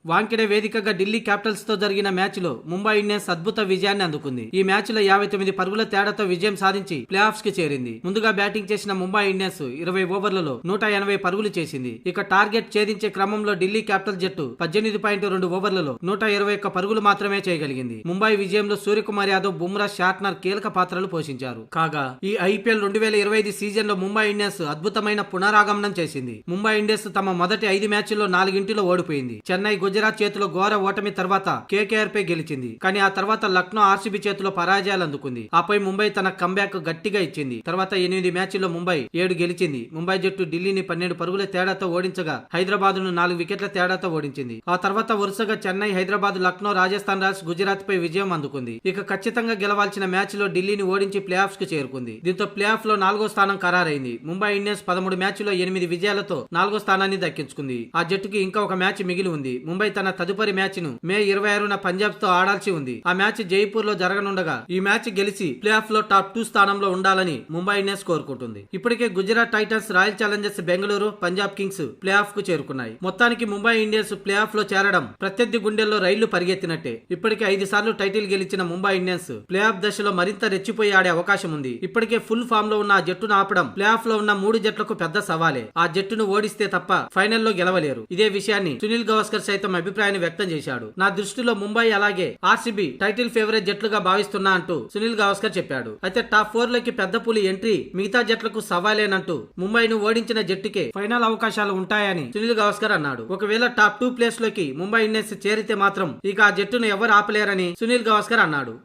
వాంకెడే వేదికగా ఢిల్లీ క్యాపిటల్స్ తో జరిగిన మ్యాచ్ లో ముంబై ఇండియన్స్ అద్భుత విజయాన్ని అందుకుంది. ఈ మ్యాచ్ లో 59 పరుగుల తేడాతో విజయం సాధించి ప్లే ఆఫ్స్ కి చేరింది. ముందుగా బ్యాటింగ్ చేసిన ముంబై ఇండియన్స్ 20 ఓవర్లలో 180 పరుగులు చేసింది. ఇక టార్గెట్ ఛేదించే క్రమంలో ఢిల్లీ క్యాపిటల్ జట్టు 18.2 ఓవర్లలో 121 పరుగులు మాత్రమే చేయగలిగింది. ముంబై విజయంలో సూర్యకుమార్ యాదవ్, బుమ్రా, షార్ట్నర్ కీలక పాత్రలు పోషించారు. కాగా ఈ ఐపీఎల్ 2025 సీజన్ లో ముంబై ఇండియన్స్ అద్భుతమైన పునరాగమనం చేసింది. ముంబై ఇండియన్స్ తమ మొదటి 5 మ్యాచ్ల్లో 4 ఓడిపోయింది. చెన్నై, గుజరాత్ చేతిలో ఘోర ఓటమి తర్వాత కేకేఆర్ పై గెలిచింది. కానీ ఆ తర్వాత లక్నో, ఆర్సీబీ చేతిలో పరాజయాలు అందుకుంది. ఆపై ముంబై తన కంబ్యాక్ గట్టిగా ఇచ్చింది. తర్వాత 8 మ్యాచ్ల్లో ముంబై 7 గెలిచింది. ముంబై జట్టు ఢిల్లీని 12 పరుగుల తేడాతో ఓడించగా హైదరాబాద్ ను 4 వికెట్ల తేడాతో ఓడించింది. ఆ తర్వాత వరుసగా చెన్నై, హైదరాబాద్, లక్నో, రాజస్థాన్ రాయల్స్, గుజరాత్ పై విజయం అందుకుంది. ఇక ఖచ్చితంగా గెలవాల్సిన మ్యాచ్ లో ఢిల్లీని ఓడించి ప్లే ఆఫ్స్ కు చేరుకుంది. దీంతో ప్లే ఆఫ్ లో 4వ స్థానం ఖరారైంది. ముంబై ఇండియన్స్ 13 మ్యాచ్ల్లో 8 విజయాలతో 4వ స్థానాన్ని దక్కించుకుంది. ఆ జట్టుకి ఇంకా ఒక మ్యాచ్ మిగిలి ఉంది. ముంబై తన తదుపరి మ్యాచ్ ను మే 26న పంజాబ్ తో ఆడాల్సి ఉంది. ఆ మ్యాచ్ జైపూర్ లో జరగనుండగా ఈ మ్యాచ్ గెలిచి ప్లే ఆఫ్ లో టాప్ 2 స్థానంలో ఉండాలని ముంబై ఇండియన్స్ కోరుకుంటుంది. ఇప్పటికే Gujarat Titans, royal Challengers Bengaluru, Punjab Kings play of కు చేరుకున్నాయి. మొత్తానికి ముంబై ఇండియన్స్ ప్లే ఆఫ్ లో చేరడం ప్రత్యర్థి గుండెల్లో రైళ్లు పరిగెత్తినట్టే. ఇప్పటికే 5 సార్లు టైటిల్ గెలిచిన ముంబై ఇండియన్స్ ప్లే ఆఫ్ దశలో మరింత రెచ్చిపోయి ఆడే అవకాశం ఉంది. ఇప్పటికే ఫుల్ ఫామ్ లో ఉన్న ఆ జట్టును ఆపడం ప్లే ఆఫ్ లో ఉన్న 3 జట్లకు పెద్ద సవాలే. ఆ జట్టును ఓడిస్తే తప్ప ఫైనల్లో గెలవలేరు. ఇదే విషయాన్ని సునీల్ గవాస్కర్ సైతం అభిప్రాయాన్ని వ్యక్తం చేశాడు. నా దృష్టిలో ముంబై అలాగే ఆర్సీబీ టైటిల్ ఫేవరెట్ జట్లుగా భావిస్తున్నా అంటూ సునీల్ గవాస్కర్ చెప్పాడు. అయితే టాప్ 4 లోకి పెద్ద పులి ఎంట్రీ మిగతా జట్లకు సవాలేనంటూ ముంబైను ఓడించిన జట్టుకే ఫైనల్ అవకాశాలు ఉంటాయని సునీల్ గవాస్కర్ అన్నాడు. ఒకవేళ టాప్ 2 ప్లేస్ లోకి ముంబై ఇండియన్స్ చేరితే మాత్రం ఇక ఆ జట్టును ఎవరు ఆపలేరని సునీల్ గవాస్కర్ అన్నాడు.